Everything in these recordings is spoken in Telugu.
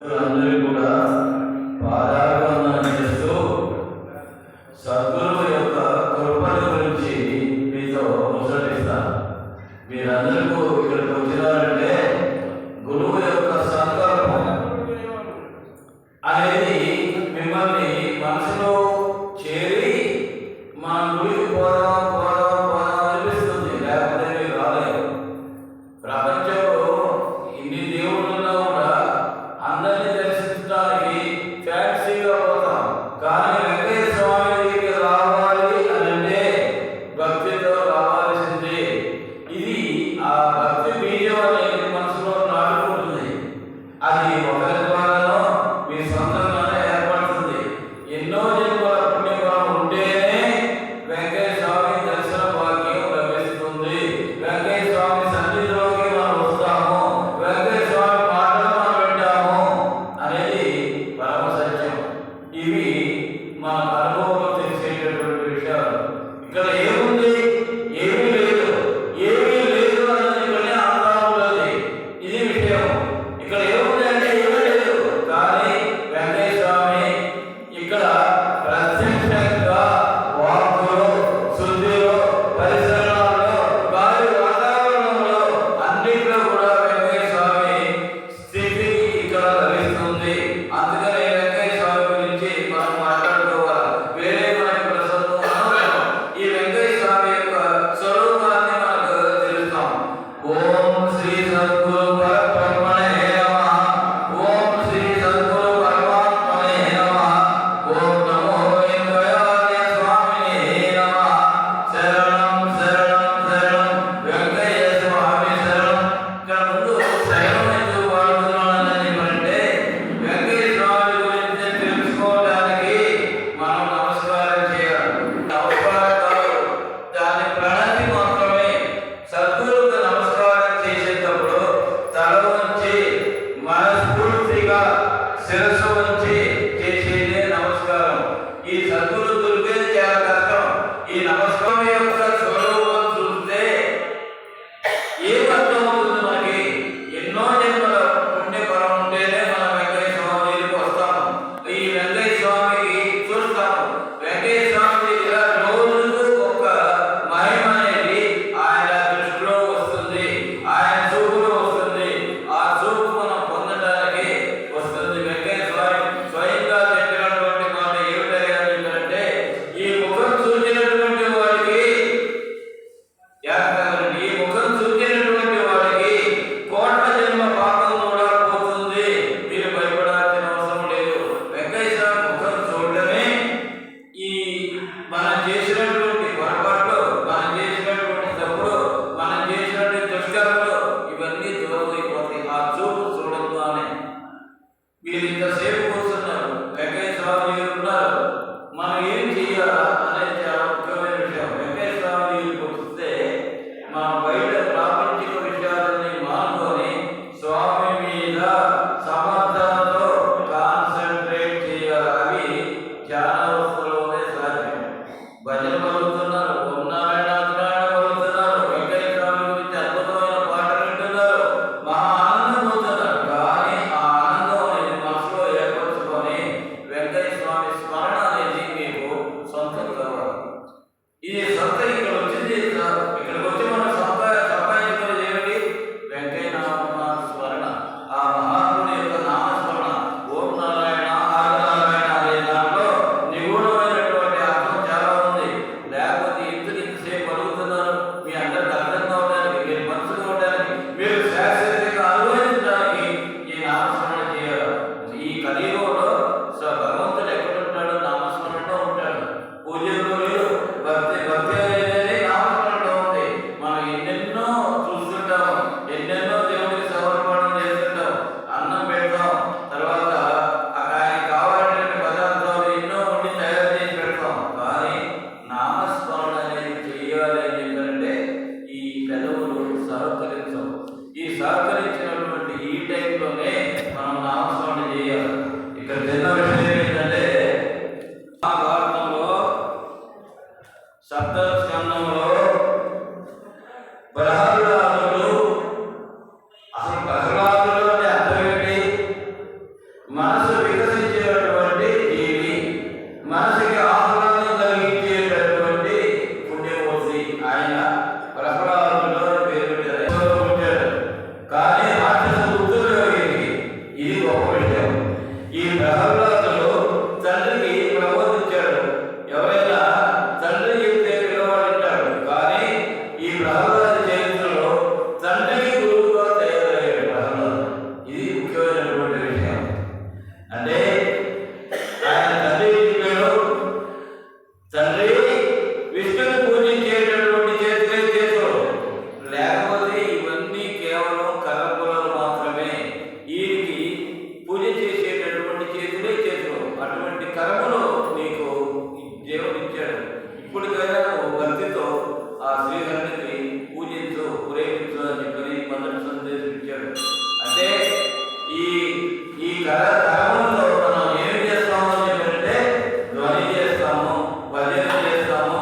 అందరూ కూడా పాదాభివందనం చేస్తూ సద్గురువు యొక్క కృపల గురించి మీతో ముచ్చటిస్తాను. మీరందరూ ఇక్కడికి వచ్చినారంటే గురువు యొక్క సంకల్పం అనేది మిమ్మల్ని మనసులో చేరి మన గుడికి పోదాం పోదాం పోదాం అనిపిస్తుంది. లేకపోతే మీరు రాలేదు. ప్రపంచంలో ఇన్ని దేవుళ్ళున్నా కూడా అందరినీ దర్శించడానికి ఫ్యాన్సీగా పోతాం. కానీ వెంకయ్య స్వామి దగ్గరికి రావాలి అంటే భక్తితో రావాల్సిందే. ఇది ఆ భక్తి బీజం అనేది మనసులో నాటుకుంటుంది. అది ఒకరి ద్వారానో మీ సొంతంగానే ఏర్పడుతుంది. ఎన్నో జన్మల పుణ్యఫలం ఉంటేనే వెంకయ్య స్వామి దర్శన భాగ్యం లభిస్తుంది. వెంకయ్య స్వామి సన్నిధిలోకి మనం వస్తాము, వెంకయ్య స్వామి మాటలు మనం వింటాము అనేది పరమ సత్యం. ఇవి మన అనుభవంలో తెలిసేటటువంటి విషయాలు. ఇక్కడ ఏముంది? ఏమీ లేదు. ఏమీ లేదు అన్నది ఇక్కడనే అంతా ఉంటుంది. ఇది విషయం. ఇక్కడ ఏముంది అంటే ఏమీ లేదు. కానీ వెంకయ్య స్వామి ఇక్కడ ప్రత్యక్షంగా వాక్కులో, శుద్ధిలో, పరిసరాల్లో, గాలి వాతావరణంలో అన్నింటిలో కూడా వెంకయ్య స్వామి స్థితి ఇక్కడ లభిస్తుంది. అందుకని వెంకయ్య స్వామి గురించి మనం మాట్లాడుకోవాలి. వేరే మనకి ప్రసంగం అనవసరం. ఈ వెంకయ్య స్వామి యొక్క స్వరూపాన్ని మనకు తెలుస్తాం. ఓం శ్రీ సద్గురు పరబ్రహ్మణే నమః. ఓం శ్రీ సద్గురు పరమాత్మనే నమః. ఓం నమో వెంకయ్య స్వామినే నమః. శరణం శరణం శరణం వెంకయ్య స్వామి శరణం. ఇక్కడ ముందు శరణం ఎందుకు వాడుతున్నానని చెప్పంటే వెంకయ్య స్వామి గురించి తెలుసుకోవడానికి మనం నమస్కారం చేయాలి. నమస్కారం కాదు, దాని ప్రణతి మాత్రమే. సద్గురువుకు నమస్కారం చేసేటప్పుడు తల వంచి మనస్ఫూర్తిగా శిరస్సు వంచి చేసేదే నమస్కారం. ఈ సద్గురు దొరికేది చాలా కష్టం. ఈ నమస్కారం యొక్క స్వరూపం చూస్తే ఏమర్థమవుతుంది మనకి? ఎన్నో జన్మల పుణ్యఫలం ఉంటేనే మనం వెంకయ్య స్వామి దగ్గరికి వస్తాము. ఈ వెంకయ్య స్వామికి చూస్తాము. వెంకయ్య స్వామి దగ్గర రోజుకు ఒక మహిమ అనేది ఆయన దృష్టిలో వస్తుంది, ఆయన చూపులో వస్తుంది. ఆ చూపు మనం పొందడానికి వస్తుంది. వెంకయ్య స్వామి స్వయంగా చెప్పినటువంటి మాట ఏమిటంటే ఈ ముఖం చూసినటువంటి వాడికి ఈ ముఖం చూసినటువంటి వాడికి కోట్ల జన్మ పాపం కూడా పోతుంది. మీరు భయపడాల్సిన అవసరం లేదు. వెంకయ్య స్వామి ముఖం చూడడమే ఈ మనం చేసినటువంటి పొరపాట్లు, మనం చేసినటువంటి తప్పులు, మనం చేసినటువంటి దుష్కర్మలు ఇవన్నీ దూరం అయిపోతాయి. ఆ చూపు చూడదు అని మీరు ఇంతసేపు కూర్చున్నారు. వెంకయ్య స్వామి దగ్గర ఉన్నారు. మనం ఏం చేయాలా అనేది చాలా ముఖ్యమైన విషయం. వెంకయ్య స్వామి దగ్గరికి వస్తే మనం బయట ప్రాపంచిక విషయాలని మానుకొని స్వామి మీద సమర్థనతో కాన్సన్ట్రేట్ చేయాలి. అవి ధ్యానవస్థలోనే సాధ్యం. భజన పలుకుతున్నారు, ఓం నారాయణ నారాయణ పలుకుతున్నారు, వెంకయ్య స్వామి గురించి అద్భుతమైన పాటలు వింటున్నారు, మహా ఆనందం పొందుతున్నారు. కానీ ఆ ఆనందం అనేది మనసులో ఏర్పడాలి. మనసు వికసించేటటువంటి జీవి, మనసుకి ఆహ్లాదం కలిగించేటటువంటి పుణ్యమూర్తి ఆయన ప్రహ్లాదుడు అని పేరు పెట్టాడు. కానీ రాక్షస బుద్ధుడు ఇది గొప్ప విషయం. ఈ ప్రహ్లాదుడు తండ్రికి ప్రబోధించాడు. ఎవరైనా తండ్రి చెప్తే పిల్లవాడంటాడు. కానీ ఈ ప్రహ్లాద చరిత్రలో తండ్రికి గురువుగా తయారయ్యాడు ప్రహ్లాదుడు. ఇది ముఖ్యమైనటువంటి విషయం. అంటే ఆయన తండ్రి చెప్పాడు, తండ్రి విష్ణుని పూజించేటటువంటి చేతులే చేతులు, లేకపోతే ఇవన్నీ కేవలం కర్రపులలు మాత్రమే. వీరికి పూజ చేసేటటువంటి చేతులే చేతులు. అటువంటి కర్మలు నీకు దేవుడు ఇచ్చాడు. ఇప్పటికైనా నువ్వు భక్తితో ఆ శ్రీహరిని పూజించు, ప్రేమించు అని చెప్పి మొదటి సందేశం ఇచ్చాడు. అంటే ఈ ఈ కర్మలో మనం ఏం చేస్తాము అని చెప్పంటే ధ్వని చేస్తాము, భజన చేస్తాము,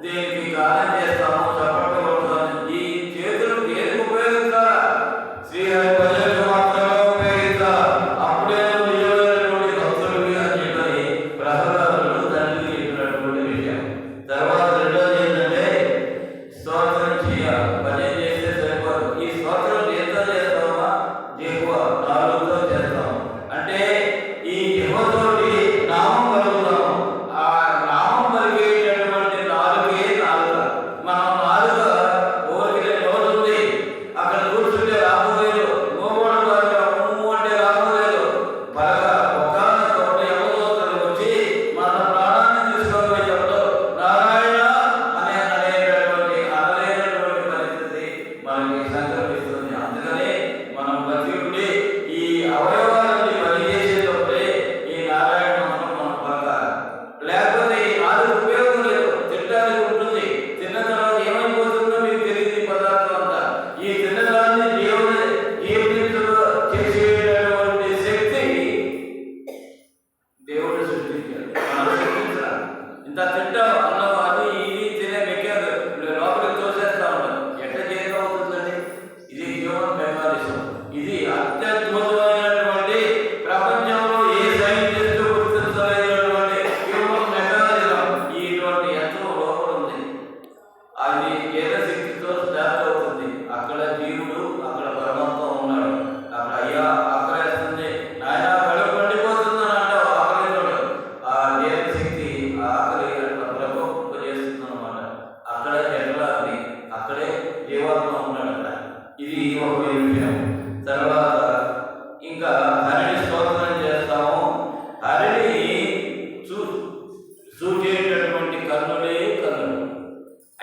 దీనికి గానం చేస్తాము, చప్పట్లు కొడతాము. ఈ చేతులు దేనికి ఉపయోగిస్తారా? శ్రీహరి భజనకు మాత్రమే ఉపయోగిస్తారా? అప్పుడే నిజమైనటువంటి భక్తుడివి అని చెప్పని ప్రహ్లాదుడు తండ్రికి చెప్పినటువంటి విషయం. తర్వాత రెండోది ఏంటంటే స్తోత్రం చేయాలి. భజన చేస్తే సరిపోదు. ఈ స్తోత్రం ఎంత చేస్తామా? జిహ్వ నాలుగుతో చేస్తాం. అంటే ఈ జిహ్వతోటి నామం పలుకుతాం. ఆ నామం పలికేటటువంటి నాలుగే నాలుక. మనం నాలుక ఊరికి నోరు ఉంది, అక్కడ కూర్చుంటే రాకపోలేదు, మోగోడు అంటే రాకపోలేదు. బాగా ఒకనొక యమదూతలు వచ్చి మన ప్రాణాన్ని తీసుకొని చెప్పడం నారాయణ అనేటటువంటి అనలేనటువంటి పరిస్థితి మనకి సంకల్పిస్తుంది. అందుకనే మనం ప్రతి ఉండి ఈ అవయవాలని పనిచేసేటప్పుడే ఈ నారాయణ మంత్రం మనం పలకాలి. లేకపోతే ఈ నాలుగు ఉపయోగం లేదు. తినడానికి ఉంటుంది, తిన్న తర్వాత ఏమైపోతుందో మీకు తెలియదు. ఈ పదార్థం అంతా ఈ తినడాన్ని జీవించడం చేసేటటువంటి శక్తి దేవుడు సృష్టించాడు. మనం సృష్టించాలి. ఇంత తింటాం అన్నం అది ఇది తినే మెక్కారు లోపలికి తోసేస్తా ఉంటాం. ఎట్లా చేయడం అవుతుందండి? ఇది హ్యూమన్ మెకానిజం. ఇది అత్యద్భుతమైనటువంటి ప్రపంచంలో ఏ సైంటిస్ట్ గుర్తించలేనటువంటి హ్యూమన్ మెకానిజం. ఇటువంటి యంత్రం లోపల ఉంది. అది ఏదో శక్తితో స్టార్ట్ అవుతుంది. అక్కడ జీవుడు, అక్కడ పరమాత్మ ఉన్నాడు. అక్కడ అయ్యా ఆకలేస్తుంది, నాయన కడుపు పండిపోతుందని అంటావు. ఆకలితోడు ఆ దేవ శక్తి ఆకలి అట్లా ప్రకోపజేస్తుంది అన్నమాట. అక్కడ ఎట్లా అది అక్కడే జీవాత్మ ఉన్నాడు. అక్కడ ఇది ఒక విషయం. తర్వాత ఇంకా హరిని స్తోత్రం చేస్తాము. హరిని చూచేటటువంటి కన్నులే కన్నులు.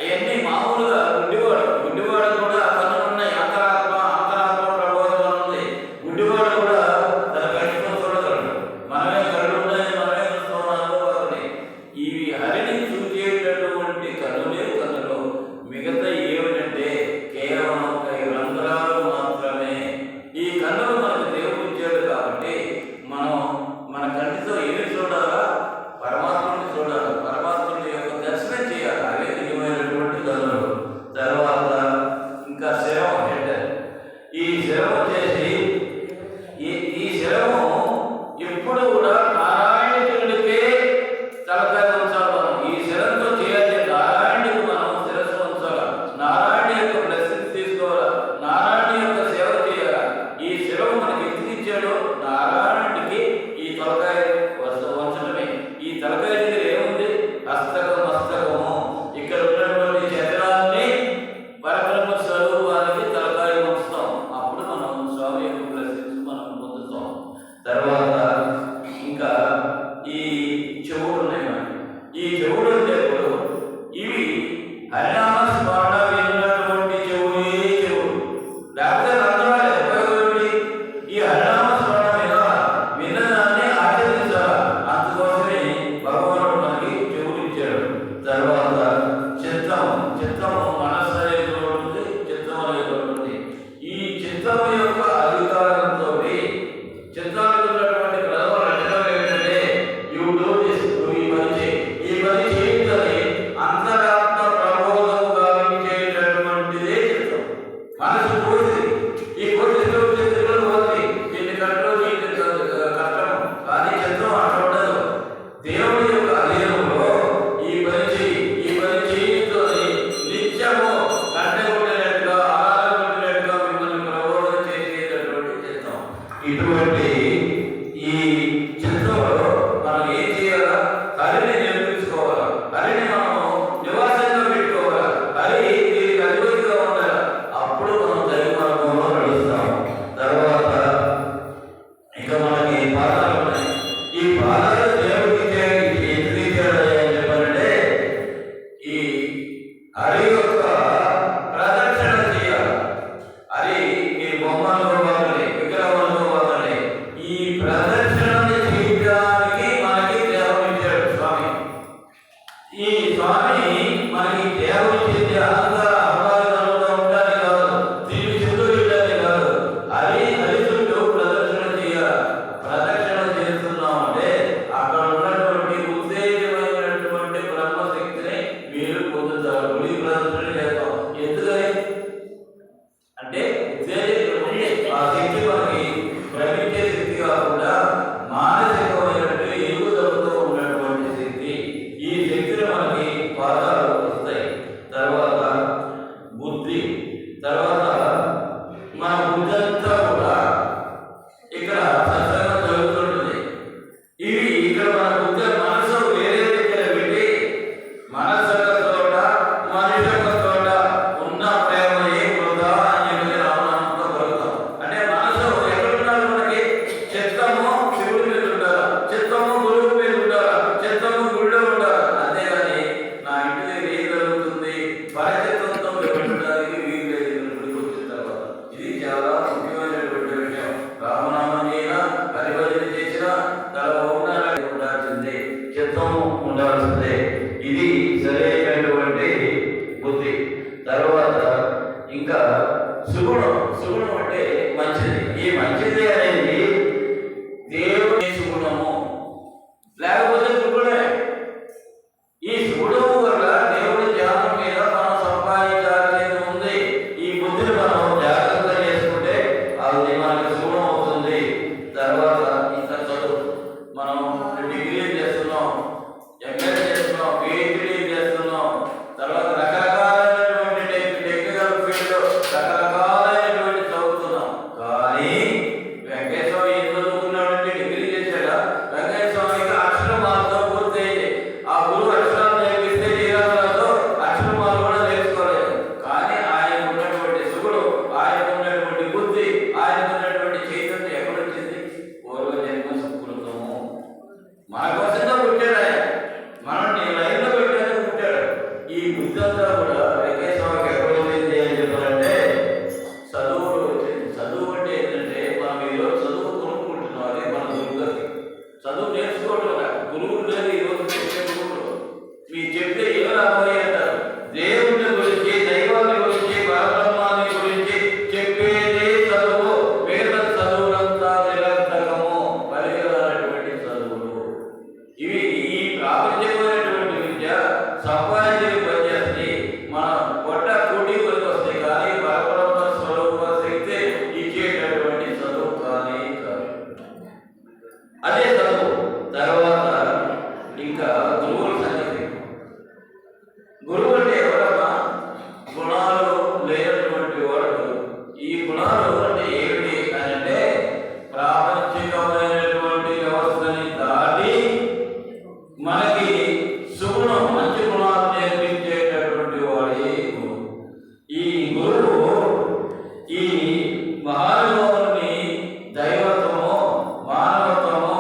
అవన్నీ మామూలుగా గుడ్డివాడు కూడా కన్నులు ఉన్నాయి. అంతరాత్మ ప్రబోధం ఉంది. గుడ్డివాడు కూడా తన కంటితో చూడగలడు. మనమే కళ్ళు ఉన్నాయి, మనమే చూస్తున్నాము కాబట్టి ఇవి హరిని చూచేటటువంటి కన్నులే కన్నులు. మిగతా ఏమిటంటే కేవలం రంధ్రాలు మాత్రమే. ఈ కన్నులు మనకు దేవుడు ఇచ్చాడు కాబట్టి మనం మన కంటితో ఏమి చూడాలా? పరమాత్ముడిని చూడాలి. పరమాత్ముడి యొక్క దర్శనం చేయాలి. అవే నిజమైనటువంటి కన్నులు. తర్వాత ఇంకా శిరం హెడ్. ఈ శిరం వచ్చేసి ఈ శిరము ఎప్పుడు కూడా నారాయణుడికే తలకాయ ఉంచాలి. మనం ఈ శిరంతో చేయాలి. నారాయణుడికి మనం శిరస్సు ఉంచాలి. నారాయణ యొక్క బ్లెస్సింగ్స్ తీసుకోవాలి. నారాయణ యొక్క సేవ చేయాలి. ఈ శిరం మనకి ఎందుకు ఇచ్చాడు? నారాయణుడికి ఈ తలకాయ వంచడమే. ఈ తలకాయ దగ్గర ఏముంది? మస్తకము. ఇక్కడ ఉన్నటువంటి చంద్రాన్ని పరబ్రహ్మ స్వరూపానికి తలకాయ వంచుతాం. అప్పుడు మనం స్వామి యొక్క బ్లెస్సింగ్స్ మనం పొందుతాం. తర్వాత ఇంకా ఈ చెవుడు ఉన్నాయి మనకి. ఈ చెవుడు ఉండేప్పుడు ఇవి హరినామ స్మరణ విన్నటువంటి చెవుడే చెవుడు. లేకపోతే రంధ్రాలే ఉపయోగం. ఈ హరినామ స్మరణ విన్నదాన్ని ఆచరించాలి. అందుకోసమే భగవానుడు మనకి చెవుడు ఇచ్చాడు. తర్వాత చిత్తము మనస్సు అనేది ఉంటుంది, చిత్తం అనేది ఉంటుంది. ఈ చిత్తము యొక్క అధికారంతో చిత్తానికి ఈ చిత్రంలో మనం ఏం చేయాలా? హరిని నేర్పించుకోవాలా, హరిని మనం నివాసంగా పెట్టుకోవాలా, హరి దీనికి అధిపతిగా ఉండాలి. అప్పుడు మనం దైవ మార్గంలో నడుస్తాం. తర్వాత ఇక మనకి పాదాలు ఉన్నాయి. ఈ పాదాలు దేవుడికి ఎందుకు ఇచ్చాడు అని చెప్పారంటే ఈ హరి యొక్క ప్రదర్శన చేయాలి. హరి మీరు బొమ్మలతో వాడండి, విగ్రహాలతో వాడండి. ఈ ప్రదర్శనని చేయడానికి మనకి దేహం ఇచ్చాడు స్వామి. ఈ స్వామి మనకి దేహం ఇచ్చింది అహంకారంగా ఉండడానికి కాదు, దీని చుట్టూ ఉండడానికి కాదు. హరి చుట్టూ ప్రదర్శన చేయాలి. ప్రదర్శన చేస్తున్నామంటే అక్కడ ఉన్నటువంటి ఉత్తేజమైనటువంటి బ్రహ్మశక్తిని మీరు పొందుతారు. గుడి ప్రదర్శన చేస్తాం ఎందుకని అంటే ఆ శక్తి మనకి భ్రమించే శక్తి కాకుండా మానసికమైనటువంటి ఎదుగుదలతో ఉన్నటువంటి శక్తి. ఈ శక్తిని మనకి పాదాలు వస్తాయి. తర్వాత బుద్ధి, తర్వాత మన బుద్ధి అంతా కూడా ఇక్కడ సత్సంగం జరుగుతుంటుంది. ఇవి ఇక్కడ మన బుద్ధి మనసు వేరే దగ్గర పెట్టి మనసు ఒక చోట మనిషి ఒక చోట ఉన్న ప్రేమ ఏ వృధా అని చెప్పి రామనామంతో కలుగుతాం. అంటే మనసు ఎక్కడున్నారు? మనకి చిత్తము శివుడి మీద ఉండాలి, చిత్తము గురువు మీద ఉండాలి, చిత్తము గుడిలో ఉండాలి. అంతేగాని నా ఇంటి దగ్గర ఏం జరుగుతుంది పరిచిత్తంతో పెట్టడానికి వీలు లేదు గుడికి వచ్చిన తర్వాత. ఇది చాలా ముఖ్యమైనటువంటి విషయం. రామనామం చేసినా హరిభజన చేసినా తల ఉండాల్సిందే, చిత్తము ఉండాల్సిందే. ఇది సరైనటువంటి బుద్ధి. తర్వాత ఇంకా సుగుణం. సుగుణం అంటే మంచిది. ఈ మంచిది అనేది దేవుని సుగుణము, లేకపోతే సుగుణమే. ఈ సుగుణము వల్ల దేవుడి ధ్యానం మీద మనం సంపాదించాల్సింది ఉంది. ఈ బుద్ధిని మనం జాగ్రత్త చేసుకుంటే అది మనకి సుగుణం అవుతుంది. తర్వాత ఇంకా చదువు. మనం డిగ్రీ చేస్తున్నాం, ఎంఏ చేస్తున్నాం, పిహెచ్డీ చేస్తున్నాం. తర్వాత రకరకాలైనటువంటి టెక్నికల్ ఫీల్డ్లో రకరకాలైనటువంటి చదువుతున్నాం. కానీ వెంకటేశ్వర ఏం చదువుకున్నాడంటే డిగ్రీ చేశాడా? వెంకటేశ్వరికి అక్షరమాలతో పూర్తయింది. ఆ గురువు అక్షరాలు నేర్పిస్తే జీరాలతో అక్షరమాలు కూడా నేర్చుకోలేదు. కానీ ఆయన ఉన్నటువంటి సుగుడు, ఆయన ఉన్నటువంటి బుద్ధి, ఆయన ఉన్నటువంటి చైతన్యం ఎక్కడొచ్చింది? పూర్వజన్మ సుకృతము. మన కోసంగా పుట్టాడు ఆయన, మనం నీ లైన్లో పెట్టాలని పుట్టాడు. ఈ బుద్ధి అంతా కూడా వెంకటేశ్వరకి ఎక్కడ వచ్చింది అని చెప్పాలంటే చదువులో వచ్చింది. చదువు అంటే ఏంటంటే మనం ఈరోజు చదువు కొనుక్కుంటున్నాం, అదే మన గురువుగారి చదువు నేర్చుకోవడం. గురువులు లేదు ఈరోజు చెప్పే గురువులు. మీకు చెప్తే ఏం రాబోయే అంటారు. దేవుని గురించి, దైవాన్ని గురించి, పరబ్రహ్మాన్ని గురించి చెప్పేదే చదువు. వేద చదువులంతా నిరర్థకము, పలికిరానటువంటి చదువులు. ఇవి ఈ ప్రాపంచికమైనటువంటి విద్య సంపాదించి పనిచేస్తుంది. మన పొట్ట కూటి కొరకు వస్తాయి, కానీ పరబ్రహ్మ స్వరూప శక్తి ఇచ్చేటటువంటి చదువు కానీ కాదు. అదే చదువు. తర్వాత ఇంకా గురువుల సంగతి. గురువు అంటే ఎవరమ్మా? గుణాలు లేనటువంటి వాడు. ఈ గుణాలు అంటే ఏమిటి అని అంటే ప్రాపంచికమైనటువంటి వ్యవస్థని దాటి మనకి సుగుణం, మంచి గుణాలు నేర్పించేటటువంటి వాడే గురువు. ఈ గురువు ఈ మహానుభావుని దైవత్వము, మానవత్వము,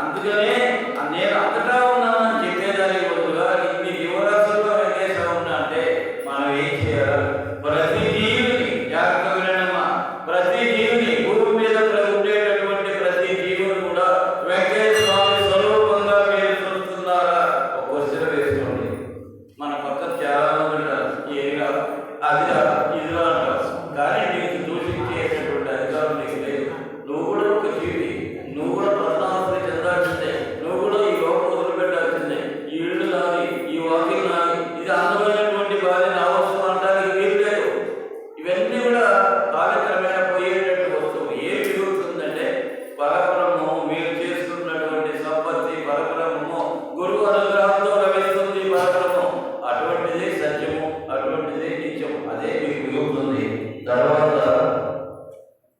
అందుకనే నేను అంతటా ఉన్నానని చెప్పేదానికి బదులుగా ఇన్ని జీవరాశుల్లో వెంకటేశ్వర ఉన్నా అంటే మనం ఏం చేయాలి? ప్రతి జీవిని జాగ్రత్తగా వినమ్మా, ప్రతి జీవిని భూమి మీద ఉండేటటువంటి ప్రతి జీవుని కూడా వెంకటేశ్వర స్వామి స్వరూపంగా మీరు చూస్తున్నారా? ఒక క్వశ్చన్ వేసుకోండి. మన పక్కన చాలా మంది ఉంటారు, ఏదిరా అదిరా ఇదిరా అంటారు, కానీ నీకు దూషించేటటువంటి అధికారం నీకు లేదు. నువ్వు కూడా ఒక జీవి, నువ్వు కూడా పద్మావతి చెందాల్సిందే, నువ్వు కూడా ఈ లోపం వదిలిపెట్టాల్సిందే. ఈ ఇల్లు నాది, ఈ వాకిల్ నాది, ఇది అందమైనటువంటి భార్యను అవసరం అంటానికి వీలు లేదు. ఇవన్నీ కూడా కాలక్రమేణా పోయేటటువంటి వస్తువు. ఏం మిగులుతుందంటే పరబ్రహ్మము, మీరు చేసుకున్నటువంటి సంపత్తి పరబ్రహ్మము, గురువు అనుగ్రహంతో లభిస్తుంది పరబ్రహ్మం. అటువంటిదే సత్యము, అటువంటిదే నిత్యం, అదే మీకు మిగులుతుంది. తర్వాత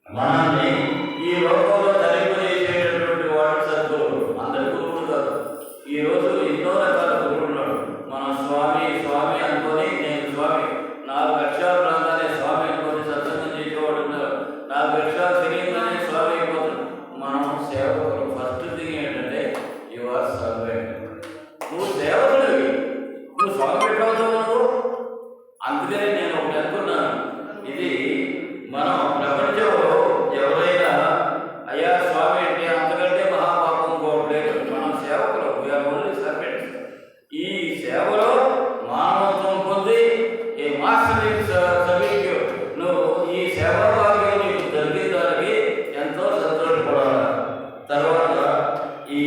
మనల్ని ఈ లోకంలో తరింపజేసేటటువంటి వాడు సద్గురువు. అందరి గురువులు కాదు. ఈరోజు ఎన్నో రకాల గురువులు ఉన్నాడు. మనం స్వామి స్వామి అనుకొని, నేను స్వామి 4 లక్షలు రాగానే స్వామి అనుకొని సత్సంగం చేసేవాడు ఉన్నారు. 4 లక్షలు తిరిగిందనే స్వామి అయిపోతాడు. మనం సేవకులు. ఫస్ట్ థింగ్ ఏంటంటే యు ఆర్ సర్వెంట్. నువ్వు సేవకుడివి, నువ్వు స్వామి పెట్టవుతావు నువ్వు. అందుకనే నేను ఒకటి అనుకున్నాను, ఇది మనం ప్రపంచంలో ఎవరైనా అయ్యా స్వామి అంటే అంతకంటే మహాపాపం కోరలేదు. మనం సేవకులు, వీఆర్ ఓన్లీ సర్వెంట్స్. ఈ సేవలో మానవత్వం పొంది ఏ మాస్టర్ సభ్యులు నువ్వు ఈ సేవా భాగ్యం నీకు జరిగేదానికి ఎంతో సంతోషపడాలి. తర్వాత ఈ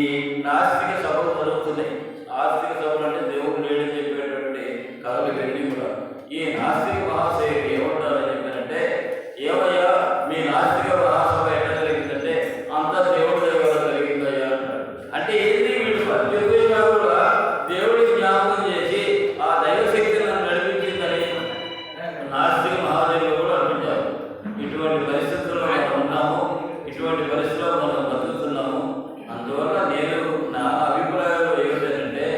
నాస్తిక సభలు జరుగుతున్నాయి. ఆస్తిక సభలు అంటే దేవుడు లేడని చెప్పేటువంటి కథలు ఇవన్నీ కూడా. ఈ నాస్తిక మహాశయుడు ఏమంటారని చెప్పారంటే, ఏమయ్యా మీ నాస్తిక మహాసభ ఎట్లా జరిగిందంటే అంత దేవుడి దగ్గర జరిగిందయ్యా అంటారు. అంటే ఏంటి? వీళ్ళు ప్రత్యేకంగా కూడా దేవుడికి జ్ఞాపకం చేసి ఆ దైవశక్తి నన్ను నడిపించిందని నాస్తిక మహాదేవులు కూడా అంటుంటారు. ఇటువంటి పరిస్థితుల్లో మనం ఉన్నాము, ఇటువంటి పరిస్థితుల్లో మనం బతుకుతున్నాము. అందువల్ల నేను నా అభిప్రాయంలో ఏమిటంటే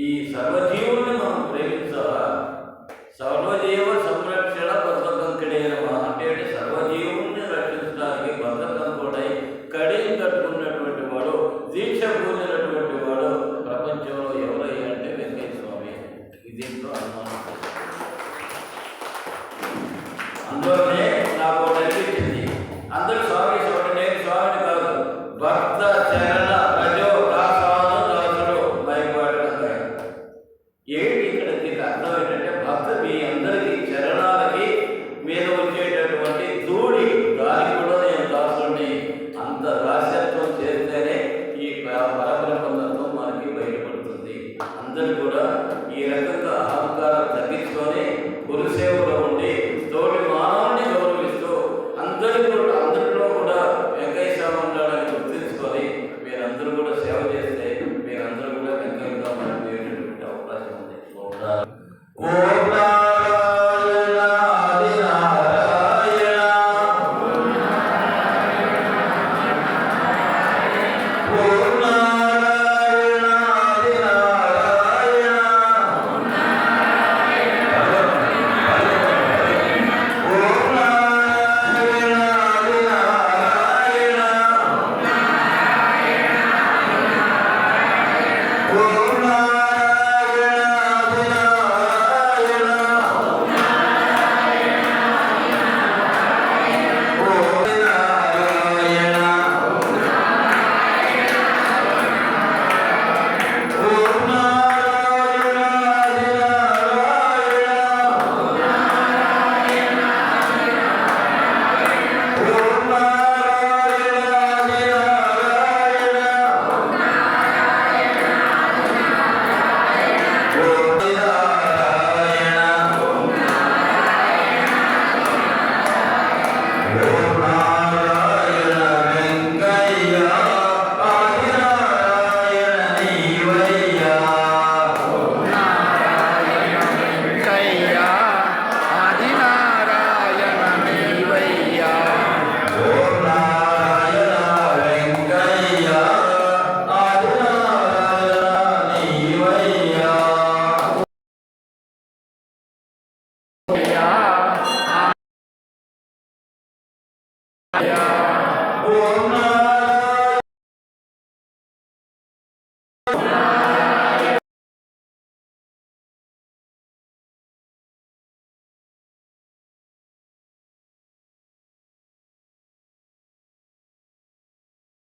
ఈ సర్వజీవుల్ని మనం ప్రేమించాలా. సర్వజీవ సంరక్షణ బద్ధకంకడేనమ అంటే సర్వజీవుల్ని రక్షించడానికి బద్ధకంకుడై కడియం కట్టుకున్నటువంటి వాడు శ్రీరామ